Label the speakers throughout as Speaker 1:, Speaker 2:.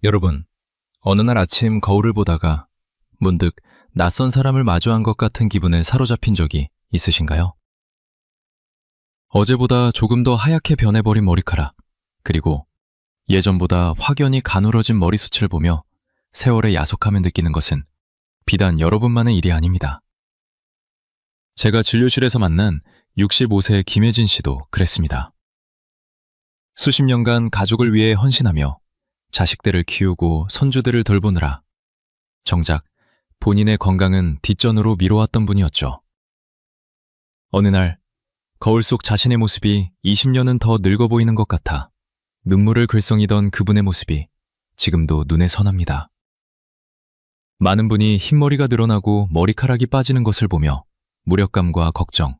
Speaker 1: 여러분, 어느 날 아침 거울을 보다가 문득 낯선 사람을 마주한 것 같은 기분에 사로잡힌 적이 있으신가요? 어제보다 조금 더 하얗게 변해버린 머리카락, 그리고 예전보다 확연히 가늘어진 머리숱을 보며 세월의 야속함을 느끼는 것은 비단 여러분만의 일이 아닙니다. 제가 진료실에서 만난 65세 김혜진 씨도 그랬습니다. 수십 년간 가족을 위해 헌신하며 자식들을 키우고 손주들을 돌보느라 정작 본인의 건강은 뒷전으로 미뤄왔던 분이었죠. 어느 날 거울 속 자신의 모습이 20년은 더 늙어 보이는 것 같아 눈물을 글썽이던 그분의 모습이 지금도 눈에 선합니다. 많은 분이 흰머리가 늘어나고 머리카락이 빠지는 것을 보며 무력감과 걱정,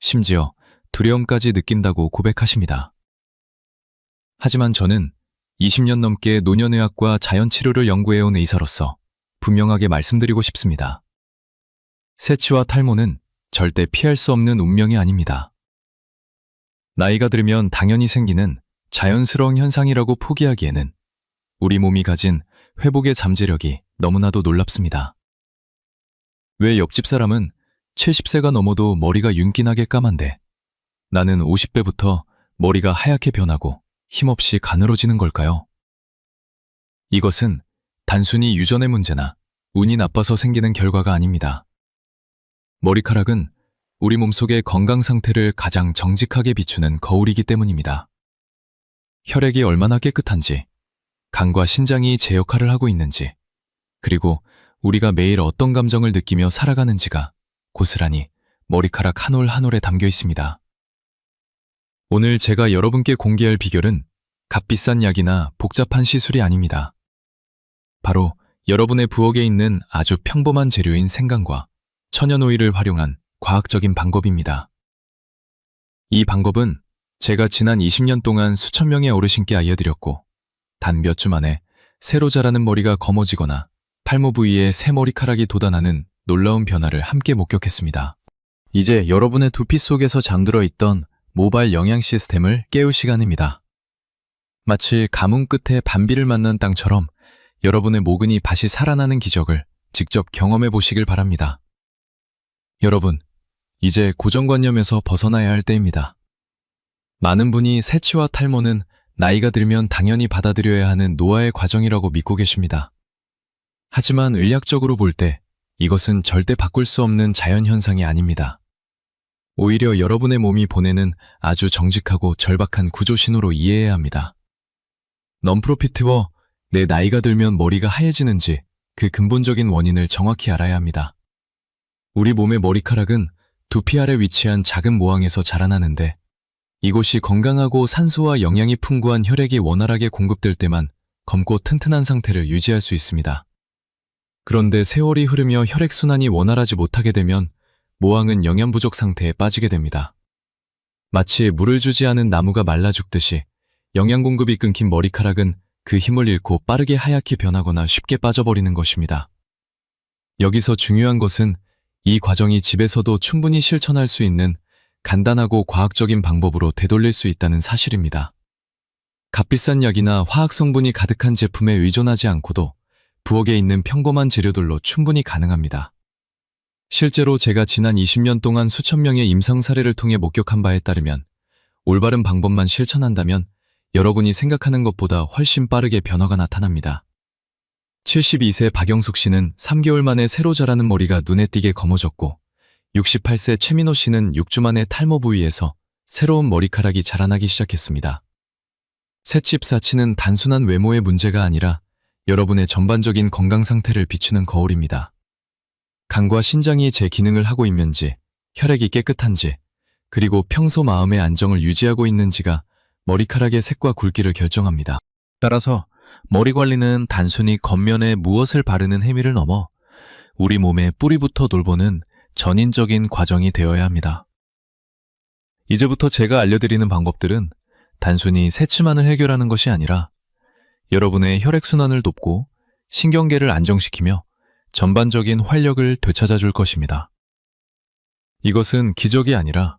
Speaker 1: 심지어 두려움까지 느낀다고 고백하십니다. 하지만 저는 20년 넘게 노년의학과 자연치료를 연구해온 의사로서 분명하게 말씀드리고 싶습니다. 세치와 탈모는 절대 피할 수 없는 운명이 아닙니다. 나이가 들면 당연히 생기는 자연스러운 현상이라고 포기하기에는 우리 몸이 가진 회복의 잠재력이 너무나도 놀랍습니다. 왜 옆집 사람은 70세가 넘어도 머리가 윤기나게 까만데 나는 50대부터 머리가 하얗게 변하고 힘없이 가늘어지는 걸까요? 이것은 단순히 유전의 문제나 운이 나빠서 생기는 결과가 아닙니다. 머리카락은 우리 몸속의 건강 상태를 가장 정직하게 비추는 거울이기 때문입니다. 혈액이 얼마나 깨끗한지, 간과 신장이 제 역할을 하고 있는지, 그리고 우리가 매일 어떤 감정을 느끼며 살아가는지가 고스란히 머리카락 한 올 한 올에 담겨 있습니다. 오늘 제가 여러분께 공개할 비결은 값비싼 약이나 복잡한 시술이 아닙니다. 바로 여러분의 부엌에 있는 아주 평범한 재료인 생강과 천연오일을 활용한 과학적인 방법입니다. 이 방법은 제가 지난 20년 동안 수천 명의 어르신께 알려드렸고 단 몇 주 만에 새로 자라는 머리가 검어지거나 탈모 부위에 새 머리카락이 돋아나는 놀라운 변화를 함께 목격했습니다. 이제 여러분의 두피 속에서 잠들어 있던 모발 영양 시스템을 깨울 시간입니다. 마치 가뭄 끝에 반비를 맞는 땅처럼 여러분의 모근이 다시 살아나는 기적을 직접 경험해 보시길 바랍니다. 여러분, 이제 고정관념에서 벗어나야 할 때입니다. 많은 분이 세치와 탈모는 나이가 들면 당연히 받아들여야 하는 노화의 과정이라고 믿고 계십니다. 하지만 의학적으로 볼 때 이것은 절대 바꿀 수 없는 자연현상이 아닙니다. 오히려 여러분의 몸이 보내는 아주 정직하고 절박한 구조 신호로 이해해야 합니다. 넌프로피트워 내 나이가 들면 머리가 하얘지는지 그 근본적인 원인을 정확히 알아야 합니다. 우리 몸의 머리카락은 두피 아래 위치한 작은 모항에서 자라나는데 이곳이 건강하고 산소와 영양이 풍부한 혈액이 원활하게 공급될 때만 검고 튼튼한 상태를 유지할 수 있습니다. 그런데 세월이 흐르며 혈액순환이 원활하지 못하게 되면 모항은 영양 부족 상태에 빠지게 됩니다. 마치 물을 주지 않은 나무가 말라 죽듯이 영양 공급이 끊긴 머리카락은 그 힘을 잃고 빠르게 하얗게 변하거나 쉽게 빠져버리는 것입니다. 여기서 중요한 것은 이 과정이 집에서도 충분히 실천할 수 있는 간단하고 과학적인 방법으로 되돌릴 수 있다는 사실입니다. 값비싼 약이나 화학 성분이 가득한 제품에 의존하지 않고도 부엌에 있는 평범한 재료들로 충분히 가능합니다. 실제로 제가 지난 20년 동안 수천 명의 임상 사례를 통해 목격한 바에 따르면 올바른 방법만 실천한다면 여러분이 생각하는 것보다 훨씬 빠르게 변화가 나타납니다. 72세 박영숙 씨는 3개월 만에 새로 자라는 머리가 눈에 띄게 검어졌고 68세 최민호 씨는 6주 만에 탈모 부위에서 새로운 머리카락이 자라나기 시작했습니다. 새칩사치는 단순한 외모의 문제가 아니라 여러분의 전반적인 건강 상태를 비추는 거울입니다. 간과 신장이 제 기능을 하고 있는지, 혈액이 깨끗한지, 그리고 평소 마음의 안정을 유지하고 있는지가 머리카락의 색과 굵기를 결정합니다. 따라서 머리 관리는 단순히 겉면에 무엇을 바르는 행위를 넘어 우리 몸의 뿌리부터 돌보는 전인적인 과정이 되어야 합니다. 이제부터 제가 알려드리는 방법들은 단순히 세침만을 해결하는 것이 아니라 여러분의 혈액순환을 돕고 신경계를 안정시키며 전반적인 활력을 되찾아 줄 것입니다. 이것은 기적이 아니라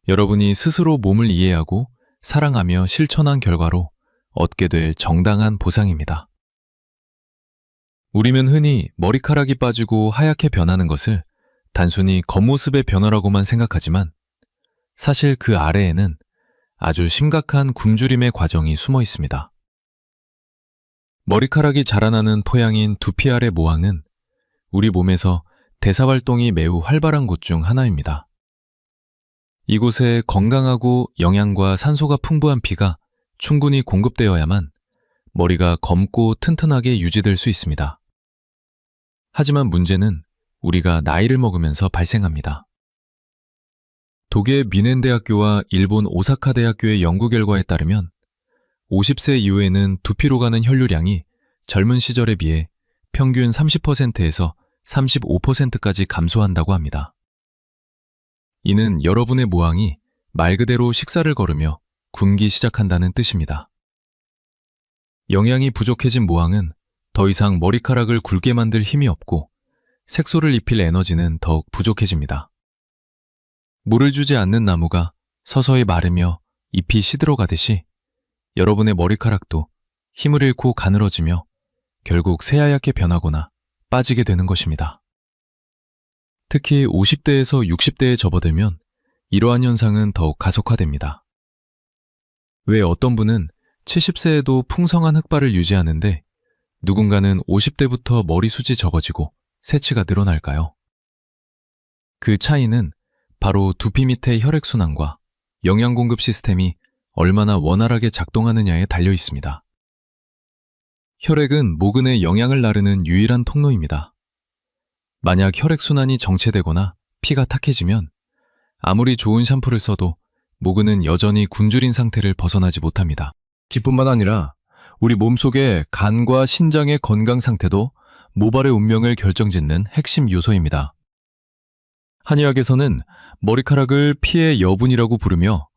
Speaker 1: 여러분이 스스로 몸을 이해하고 사랑하며 실천한 결과로 얻게 될 정당한 보상입니다. 우리는 흔히 머리카락이 빠지고 하얗게 변하는 것을 단순히 겉모습의 변화라고만 생각하지만 사실 그 아래에는 아주 심각한 굶주림의 과정이 숨어 있습니다. 머리카락이 자라나는 토양인 두피 아래 모항은 우리 몸에서 대사활동이 매우 활발한 곳 중 하나입니다. 이곳에 건강하고 영양과 산소가 풍부한 피가 충분히 공급되어야만 머리가 검고 튼튼하게 유지될 수 있습니다. 하지만 문제는 우리가 나이를 먹으면서 발생합니다. 독일 미넨대학교와 일본 오사카 대학교의 연구 결과에 따르면 50세 이후에는 두피로 가는 혈류량이 젊은 시절에 비해 평균 30%에서 35%까지 감소한다고 합니다. 이는 여러분의 모항이 말 그대로 식사를 거르며 굶기 시작한다는 뜻입니다. 영양이 부족해진 모항은 더 이상 머리카락을 굵게 만들 힘이 없고 색소를 입힐 에너지는 더욱 부족해집니다. 물을 주지 않는 나무가 서서히 마르며 잎이 시들어가듯이 여러분의 머리카락도 힘을 잃고 가늘어지며 결국 새하얗게 변하거나 빠지게 되는 것입니다. 특히 50대에서 60대에 접어들면 이러한 현상은 더욱 가속화됩니다. 왜 어떤 분은 70세에도 풍성한 흑발을 유지하는데 누군가는 50대부터 머리숱이 적어지고 새치가 늘어날까요? 그 차이는 바로 두피 밑의 혈액순환과 영양 공급 시스템이 얼마나 원활하게 작동하느냐에 달려 있습니다. 혈액은 모근에 영양을 나르는 유일한 통로입니다. 만약 혈액순환이 정체되거나 피가 탁해지면 아무리 좋은 샴푸를 써도 모근은 여전히 굶주린 상태를 벗어나지 못합니다.
Speaker 2: 지뿐만 아니라 우리 몸속의 간과 신장의 건강 상태도 모발의 운명을 결정짓는 핵심 요소입니다.
Speaker 1: 한의학에서는 머리카락을 피의 여분이라고 부르며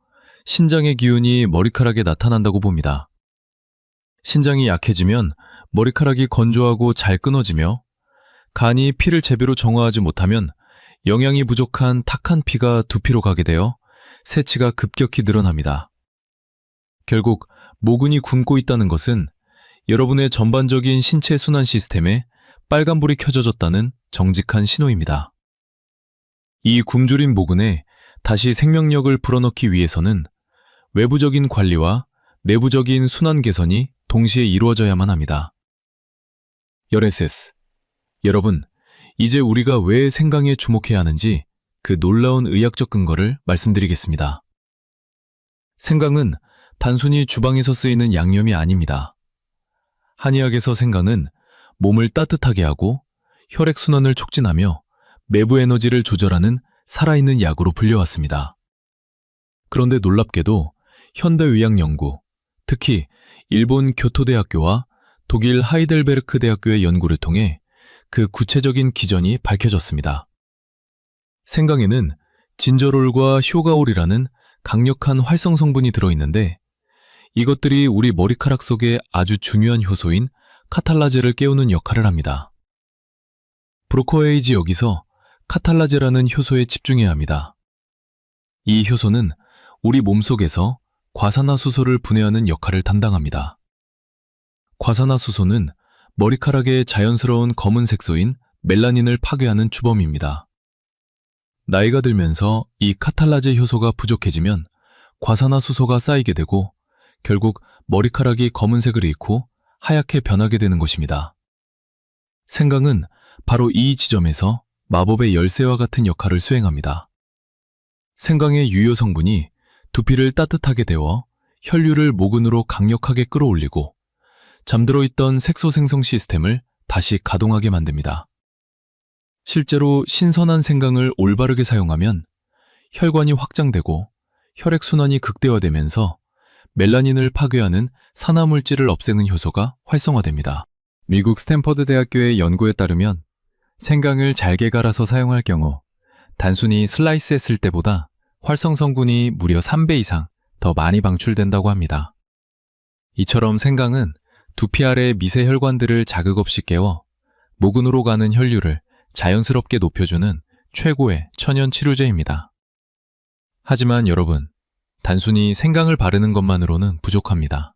Speaker 1: 신장의 기운이 머리카락에 나타난다고 봅니다. 신장이 약해지면 머리카락이 건조하고 잘 끊어지며 간이 피를 제대로 정화하지 못하면 영양이 부족한 탁한 피가 두피로 가게 되어 새치가 급격히 늘어납니다. 결국 모근이 굶고 있다는 것은 여러분의 전반적인 신체 순환 시스템에 빨간불이 켜져졌다는 정직한 신호입니다. 이 굶주린 모근에 다시 생명력을 불어넣기 위해서는 외부적인 관리와 내부적인 순환 개선이 동시에 이루어져야만 합니다. 열에세스, 여러분, 이제 우리가 왜 생강에 주목해야 하는지 그 놀라운 의학적 근거를 말씀드리겠습니다. 생강은 단순히 주방에서 쓰이는 양념이 아닙니다. 한의학에서 생강은 몸을 따뜻하게 하고 혈액순환을 촉진하며 내부 에너지를 조절하는 살아있는 약으로 불려왔습니다. 그런데 놀랍게도 현대의학 연구, 특히 일본 교토대학교와 독일 하이델베르크 대학교의 연구를 통해 그 구체적인 기전이 밝혀졌습니다. 생강에는 진저롤과 효가올이라는 강력한 활성 성분이 들어있는데 이것들이 우리 머리카락 속의 아주 중요한 효소인 카탈라제를 깨우는 역할을 합니다. 브로커에이지 여기서 카탈라제라는 효소에 집중해야 합니다. 이 효소는 우리 몸속에서 과산화수소를 분해하는 역할을 담당합니다. 과산화수소는 머리카락의 자연스러운 검은 색소인 멜라닌을 파괴하는 주범입니다. 나이가 들면서 이 카탈라제 효소가 부족해지면 과산화수소가 쌓이게 되고 결국 머리카락이 검은색을 잃고 하얗게 변하게 되는 것입니다. 생강은 바로 이 지점에서 마법의 열쇠와 같은 역할을 수행합니다. 생강의 유효 성분이 두피를 따뜻하게 데워 혈류를 모근으로 강력하게 끌어올리고 잠들어 있던 색소 생성 시스템을 다시 가동하게 만듭니다. 실제로 신선한 생강을 올바르게 사용하면 혈관이 확장되고 혈액순환이 극대화되면서 멜라닌을 파괴하는 산화물질을 없애는 효소가 활성화됩니다. 미국 스탠퍼드 대학교의 연구에 따르면 생강을 잘게 갈아서 사용할 경우 단순히 슬라이스 했을 때보다 활성 성분이 무려 3배 이상 더 많이 방출된다고 합니다. 이처럼 생강은 두피 아래 미세 혈관들을 자극 없이 깨워 모근으로 가는 혈류를 자연스럽게 높여주는 최고의 천연 치료제입니다. 하지만 여러분, 단순히 생강을 바르는 것만으로는 부족합니다.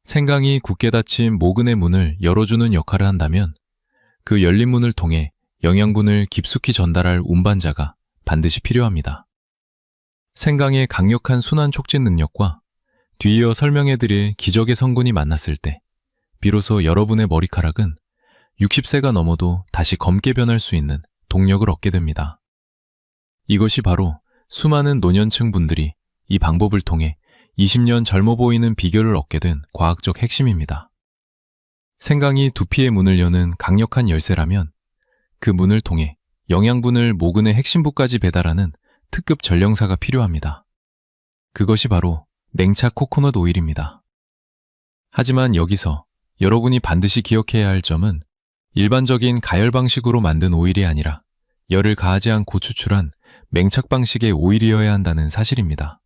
Speaker 2: 생강이 굳게 닫힌 모근의 문을 열어주는 역할을 한다면 그 열린 문을 통해 영양분을 깊숙이 전달할 운반자가 반드시 필요합니다. 생강의 강력한 순환 촉진 능력과 뒤이어 설명해드릴 기적의 성분이 만났을 때 비로소 여러분의 머리카락은 60세가 넘어도 다시 검게 변할 수 있는 동력을 얻게 됩니다. 이것이 바로 수많은 노년층 분들이 이 방법을 통해 20년 젊어 보이는 비결을 얻게 된 과학적 핵심입니다. 생강이 두피의 문을 여는 강력한 열쇠라면 그 문을 통해 영양분을 모근의 핵심부까지 배달하는 특급 전령사가 필요합니다. 그것이 바로 냉차 코코넛 오일입니다. 하지만 여기서 여러분이 반드시 기억해야 할 점은 일반적인 가열 방식으로 만든 오일이 아니라 열을 가하지 않고 추출한 맹착 방식의 오일이어야 한다는 사실입니다.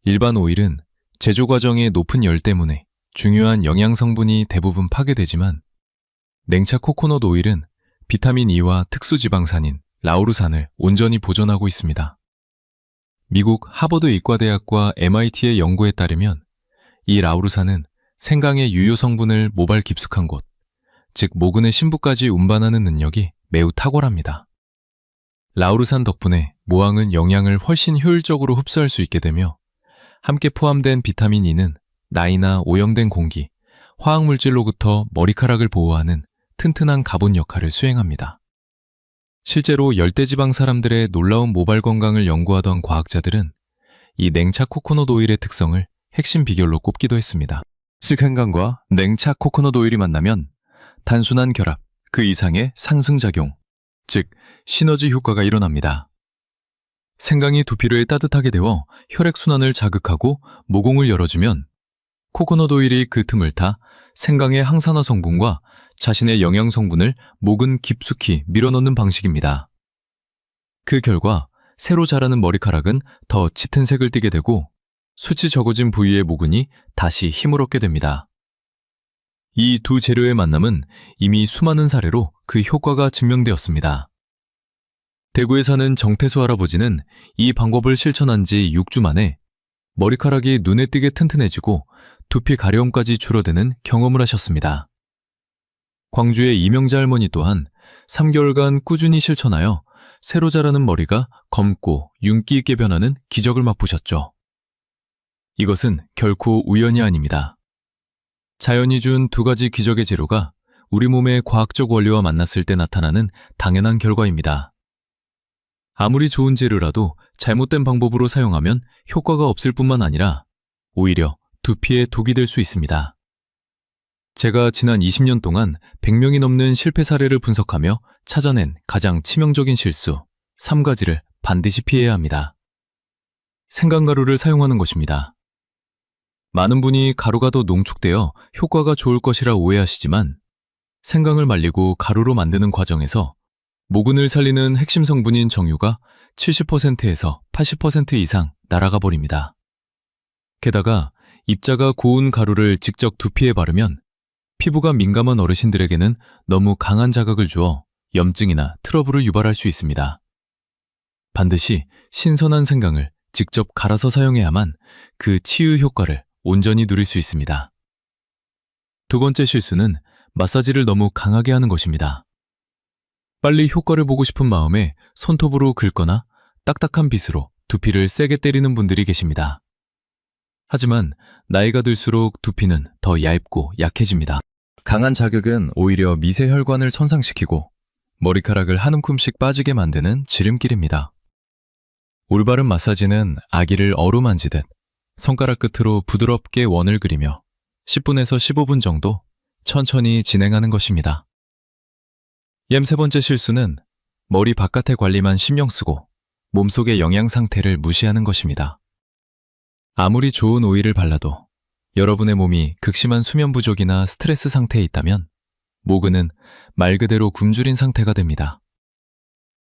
Speaker 2: 일반 오일은 제조 과정의 높은 열 때문에 중요한 영양 성분이 대부분 파괴되지만 냉차 코코넛 오일은 비타민 E와 특수 지방산인 라우르산을 온전히 보존하고 있습니다. 미국 하버드 의과대학과 MIT의 연구에 따르면 이 라우르산은 생강의 유효 성분을 모발 깊숙한 곳, 즉 모근의 심부까지 운반하는 능력이 매우 탁월합니다. 라우르산 덕분에 모항은 영양을 훨씬 효율적으로 흡수할 수 있게 되며 함께 포함된 비타민 E는 나이나 오염된 공기, 화학물질로부터 머리카락을 보호하는 튼튼한 가본 역할을 수행합니다. 실제로 열대지방 사람들의 놀라운 모발 건강을 연구하던 과학자들은 이 냉차 코코넛 오일의 특성을 핵심 비결로 꼽기도 했습니다. 생강과 냉차 코코넛 오일이 만나면 단순한 결합, 그 이상의 상승작용, 즉 시너지 효과가 일어납니다. 생강이 두피를 따뜻하게 데워 혈액순환을 자극하고 모공을 열어주면 코코넛 오일이 그 틈을 타 생강의 항산화 성분과 자신의 영양 성분을 모근 깊숙이 밀어넣는 방식입니다. 그 결과 새로 자라는 머리카락은 더 짙은 색을 띠게 되고 숱이 적어진 부위의 모근이 다시 힘을 얻게 됩니다. 이 두 재료의 만남은 이미 수많은 사례로 그 효과가 증명되었습니다. 대구에 사는 정태수 할아버지는 이 방법을 실천한 지 6주 만에 머리카락이 눈에 띄게 튼튼해지고 두피 가려움까지 줄어드는 경험을 하셨습니다. 광주의 이명자 할머니 또한 3개월간 꾸준히 실천하여 새로 자라는 머리가 검고 윤기 있게 변하는 기적을 맛보셨죠. 이것은 결코 우연이 아닙니다. 자연이 준 두 가지 기적의 재료가 우리 몸의 과학적 원리와 만났을 때 나타나는 당연한 결과입니다. 아무리 좋은 재료라도 잘못된 방법으로 사용하면 효과가 없을 뿐만 아니라 오히려 두피에 독이 될 수 있습니다. 제가 지난 20년 동안 100명이 넘는 실패 사례를 분석하며 찾아낸 가장 치명적인 실수 3가지를 반드시 피해야 합니다. 생강가루를 사용하는 것입니다. 많은 분이 가루가 더 농축되어 효과가 좋을 것이라 오해하시지만 생강을 말리고 가루로 만드는 과정에서 모근을 살리는 핵심 성분인 정유가 70%에서 80% 이상 날아가 버립니다. 게다가 입자가 고운 가루를 직접 두피에 바르면 피부가 민감한 어르신들에게는 너무 강한 자극을 주어 염증이나 트러블을 유발할 수 있습니다. 반드시 신선한 생강을 직접 갈아서 사용해야만 그 치유 효과를 온전히 누릴 수 있습니다. 두 번째 실수는 마사지를 너무 강하게 하는 것입니다. 빨리 효과를 보고 싶은 마음에 손톱으로 긁거나 딱딱한 빗으로 두피를 세게 때리는 분들이 계십니다. 하지만 나이가 들수록 두피는 더 얇고 약해집니다. 강한 자극은 오히려 미세 혈관을 손상시키고 머리카락을 한 움큼씩 빠지게 만드는 지름길입니다. 올바른 마사지는 아기를 어루만지듯 손가락 끝으로 부드럽게 원을 그리며 10분에서 15분 정도 천천히 진행하는 것입니다. 세 번째 실수는 머리 바깥의 관리만 신경 쓰고 몸속의 영양 상태를 무시하는 것입니다. 아무리 좋은 오일을 발라도 여러분의 몸이 극심한 수면 부족이나 스트레스 상태에 있다면 모근은 말 그대로 굶주린 상태가 됩니다.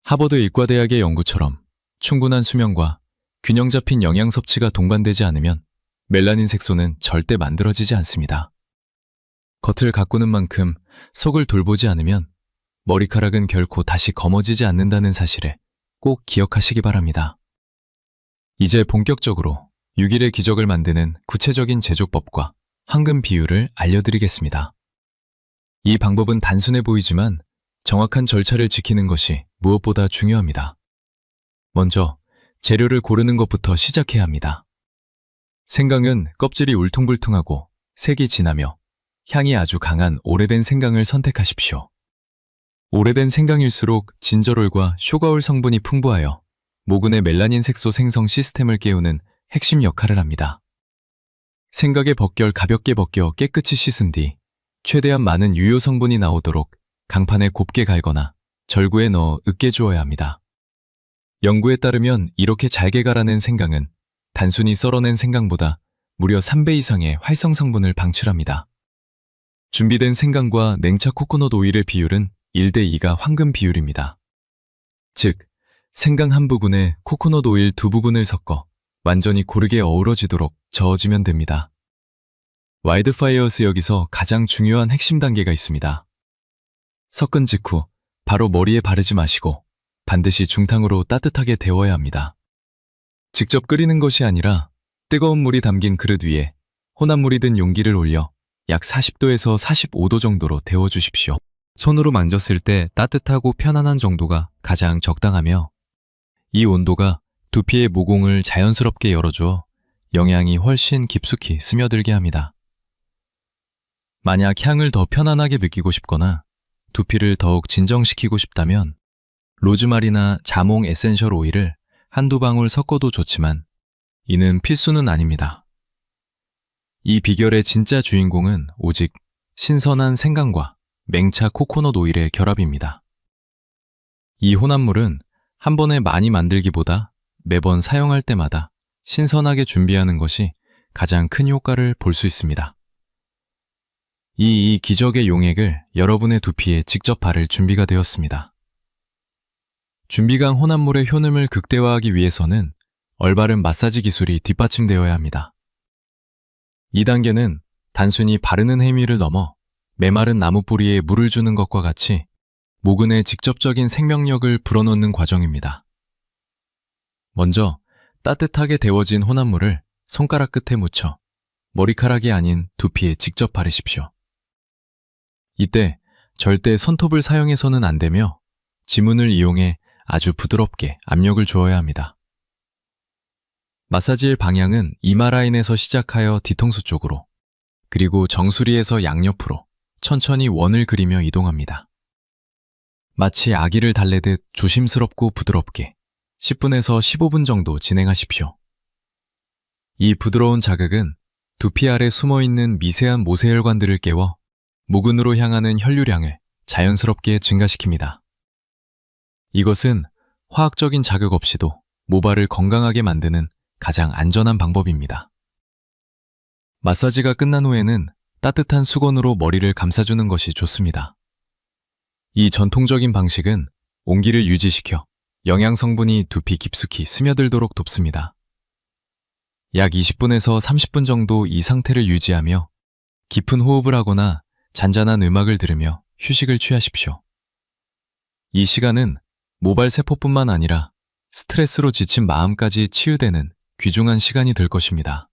Speaker 2: 하버드 의과대학의 연구처럼 충분한 수면과 균형 잡힌 영양 섭취가 동반되지 않으면 멜라닌 색소는 절대 만들어지지 않습니다. 겉을 가꾸는 만큼 속을 돌보지 않으면 머리카락은 결코 다시 검어지지 않는다는 사실을 꼭 기억하시기 바랍니다. 이제 본격적으로 6일의 기적을 만드는 구체적인 제조법과
Speaker 1: 황금 비율을 알려드리겠습니다. 이 방법은 단순해 보이지만 정확한 절차를 지키는 것이 무엇보다 중요합니다. 먼저 재료를 고르는 것부터 시작해야 합니다. 생강은 껍질이 울퉁불퉁하고 색이 진하며 향이 아주 강한 오래된 생강을 선택하십시오. 오래된 생강일수록 진저롤과 쇼가올 성분이 풍부하여 모근의 멜라닌 색소 생성 시스템을 깨우는 핵심 역할을 합니다. 생강의 벗결 가볍게 벗겨 깨끗이 씻은 뒤 최대한 많은 유효 성분이 나오도록 강판에 곱게 갈거나 절구에 넣어 으깨 주어야 합니다. 연구에 따르면 이렇게 잘게 갈아낸 생강은 단순히 썰어낸 생강보다 무려 3배 이상의 활성 성분을 방출합니다. 준비된 생강과 냉차 코코넛 오일의 비율은 1대2가 황금 비율입니다. 즉, 생강 한 부분에 코코넛 오일 2부분을 섞어 완전히 고르게 어우러지도록 저어주면 됩니다. 와일드파이어스 여기서 가장 중요한 핵심 단계가 있습니다. 섞은 직후 바로 머리에 바르지 마시고 반드시 중탕으로 따뜻하게 데워야 합니다. 직접 끓이는 것이 아니라 뜨거운 물이 담긴 그릇 위에 혼합물이 든 용기를 올려 약 40도에서 45도 정도로 데워주십시오. 손으로 만졌을 때 따뜻하고 편안한 정도가 가장 적당하며 이 온도가 두피의 모공을 자연스럽게 열어주어 영양이 훨씬 깊숙이 스며들게 합니다. 만약 향을 더 편안하게 느끼고 싶거나 두피를 더욱 진정시키고 싶다면 로즈마리나 자몽 에센셜 오일을 한두 방울 섞어도 좋지만 이는 필수는 아닙니다. 이 비결의 진짜 주인공은 오직 신선한 생강과 맹차 코코넛 오일의 결합입니다. 이 혼합물은 한 번에 많이 만들기보다 매번 사용할 때마다 신선하게 준비하는 것이 가장 큰 효과를 볼 수 있습니다. 이 기적의 용액을 여러분의 두피에 직접 바를 준비가 되었습니다. 준비강 혼합물의 효능을 극대화하기 위해서는 올바른 마사지 기술이 뒷받침되어야 합니다. 이 단계는 단순히 바르는 행위를 넘어 메마른 나무 뿌리에 물을 주는 것과 같이 모근에 직접적인 생명력을 불어넣는 과정입니다. 먼저 따뜻하게 데워진 혼합물을 손가락 끝에 묻혀 머리카락이 아닌 두피에 직접 바르십시오. 이때 절대 손톱을 사용해서는 안 되며 지문을 이용해 아주 부드럽게 압력을 주어야 합니다. 마사지의 방향은 이마 라인에서 시작하여 뒤통수 쪽으로, 그리고 정수리에서 양옆으로 천천히 원을 그리며 이동합니다. 마치 아기를 달래듯 조심스럽고 부드럽게 10분에서 15분 정도 진행하십시오. 이 부드러운 자극은 두피 아래 숨어있는 미세한 모세혈관들을 깨워 모근으로 향하는 혈류량을 자연스럽게 증가시킵니다. 이것은 화학적인 자극 없이도 모발을 건강하게 만드는 가장 안전한 방법입니다. 마사지가 끝난 후에는 따뜻한 수건으로 머리를 감싸주는 것이 좋습니다. 이 전통적인 방식은 온기를 유지시켜 영양 성분이 두피 깊숙이 스며들도록 돕습니다. 약 20분에서 30분 정도 이 상태를 유지하며 깊은 호흡을 하거나 잔잔한 음악을 들으며 휴식을 취하십시오. 이 시간은 모발 세포뿐만 아니라 스트레스로 지친 마음까지 치유되는 귀중한 시간이 될 것입니다.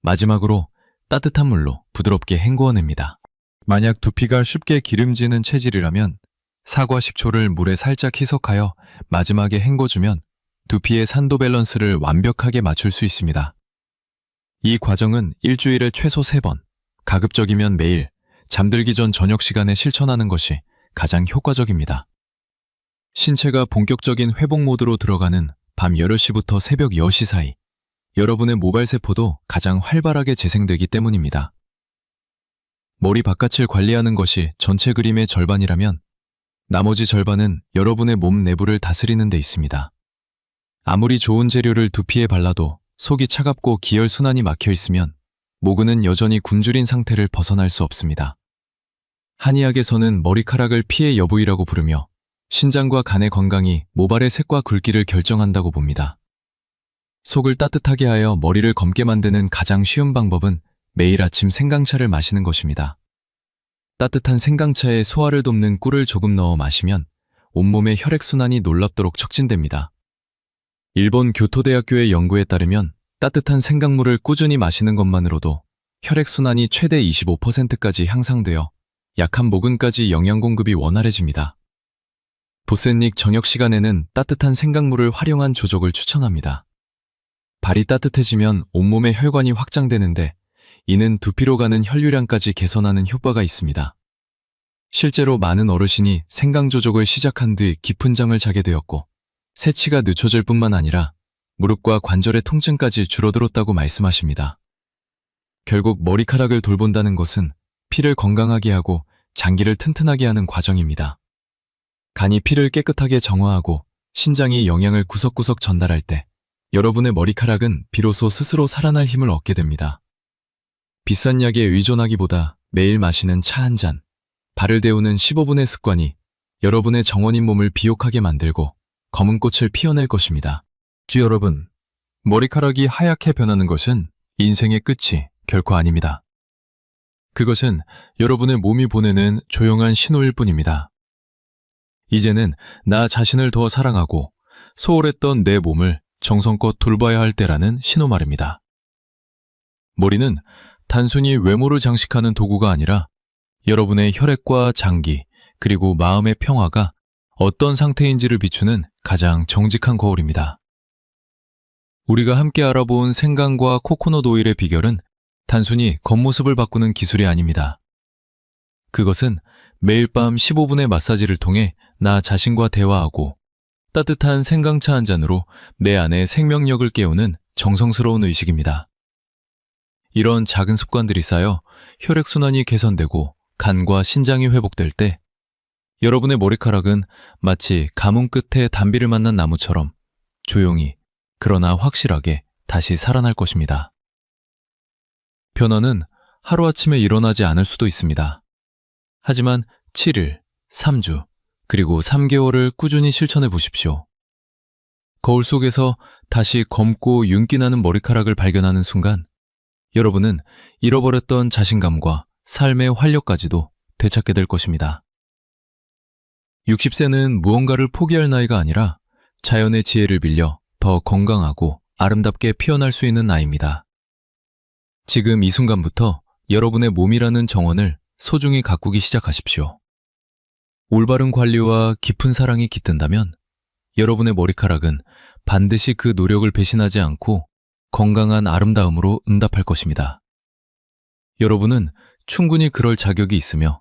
Speaker 1: 마지막으로 따뜻한 물로 부드럽게 헹구어냅니다. 만약 두피가 쉽게 기름지는 체질이라면 사과 식초를 물에 살짝 희석하여 마지막에 헹궈주면 두피의 산도 밸런스를 완벽하게 맞출 수 있습니다. 이 과정은 일주일에 최소 3번, 가급적이면 매일 잠들기 전 저녁 시간에 실천하는 것이 가장 효과적입니다. 신체가 본격적인 회복 모드로 들어가는 밤 8시부터 새벽 10시 사이, 여러분의 모발 세포도 가장 활발하게 재생되기 때문입니다. 머리 바깥을 관리하는 것이 전체 그림의 절반이라면 나머지 절반은 여러분의 몸 내부를 다스리는 데 있습니다. 아무리 좋은 재료를 두피에 발라도 속이 차갑고 기혈순환이 막혀 있으면 모근은 여전히 굶주린 상태를 벗어날 수 없습니다. 한의학에서는 머리카락을 피의 여부이라고 부르며 신장과 간의 건강이 모발의 색과 굵기를 결정한다고 봅니다. 속을 따뜻하게 하여 머리를 검게 만드는 가장 쉬운 방법은 매일 아침 생강차를 마시는 것입니다. 따뜻한 생강차에 소화를 돕는 꿀을 조금 넣어 마시면 온몸의 혈액순환이 놀랍도록 촉진됩니다. 일본 교토대학교의 연구에 따르면 따뜻한 생강물을 꾸준히 마시는 것만으로도
Speaker 2: 혈액순환이 최대 25%까지 향상되어 약한 모근까지 영양 공급이 원활해집니다. 보센닉 저녁 시간에는 따뜻한 생강물을 활용한 조적을 추천합니다. 발이 따뜻해지면 온몸의 혈관이 확장되는데 이는 두피로 가는 혈류량까지 개선하는 효과가 있습니다. 실제로 많은 어르신이 생강조적을 시작한 뒤 깊은 잠을 자게 되었고 세치가 늦춰질 뿐만 아니라 무릎과 관절의 통증까지 줄어들었다고 말씀하십니다. 결국 머리카락을 돌본다는 것은 피를 건강하게 하고 장기를 튼튼하게 하는 과정입니다. 간이 피를 깨끗하게 정화하고 신장이 영양을 구석구석 전달할 때 여러분의 머리카락은 비로소 스스로 살아날 힘을 얻게 됩니다. 비싼 약에 의존하기보다 매일 마시는 차 한 잔, 발을 데우는 15분의 습관이 여러분의 정원인 몸을 비옥하게 만들고 검은 꽃을 피워낼 것입니다.
Speaker 1: 주 여러분, 머리카락이 하얗게 변하는 것은 인생의 끝이 결코 아닙니다. 그것은 여러분의 몸이 보내는 조용한 신호일 뿐입니다. 이제는 나 자신을 더 사랑하고 소홀했던 내 몸을 정성껏 돌봐야 할 때라는 신호 말입니다. 머리는 단순히 외모를 장식하는 도구가 아니라 여러분의 혈액과 장기, 그리고 마음의 평화가 어떤 상태인지를 비추는 가장 정직한 거울입니다. 우리가 함께 알아본 생강과 코코넛 오일의 비결은 단순히 겉모습을 바꾸는 기술이 아닙니다. 그것은 매일 밤 15분의 마사지를 통해 나 자신과 대화하고 따뜻한 생강차 한 잔으로 내 안의 생명력을 깨우는 정성스러운 의식입니다. 이런 작은 습관들이 쌓여 혈액순환이 개선되고 간과 신장이 회복될 때 여러분의 머리카락은 마치 가뭄 끝에 단비를 만난 나무처럼 조용히 그러나 확실하게 다시 살아날 것입니다. 변화는 하루아침에 일어나지 않을 수도 있습니다. 하지만 7일, 3주, 그리고 3개월을 꾸준히 실천해 보십시오. 거울 속에서 다시 검고 윤기 나는 머리카락을 발견하는 순간 여러분은 잃어버렸던 자신감과 삶의 활력까지도 되찾게 될 것입니다. 60세는 무언가를 포기할 나이가 아니라 자연의 지혜를 빌려 더 건강하고 아름답게 피어날 수 있는 나이입니다. 지금 이 순간부터 여러분의 몸이라는 정원을 소중히 가꾸기 시작하십시오. 올바른 관리와 깊은 사랑이 깃든다면 여러분의 머리카락은 반드시 그 노력을 배신하지 않고 건강한 아름다움으로 응답할 것입니다. 여러분은 충분히 그럴 자격이 있으며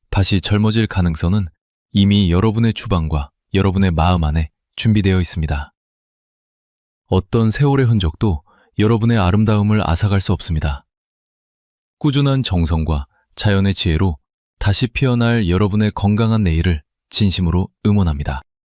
Speaker 1: 다시 젊어질 가능성은 이미 여러분의 주방과 여러분의 마음 안에 준비되어 있습니다. 어떤 세월의 흔적도 여러분의 아름다움을 앗아갈 수 없습니다. 꾸준한 정성과 자연의 지혜로 다시 피어날 여러분의 건강한 내일을 진심으로 응원합니다.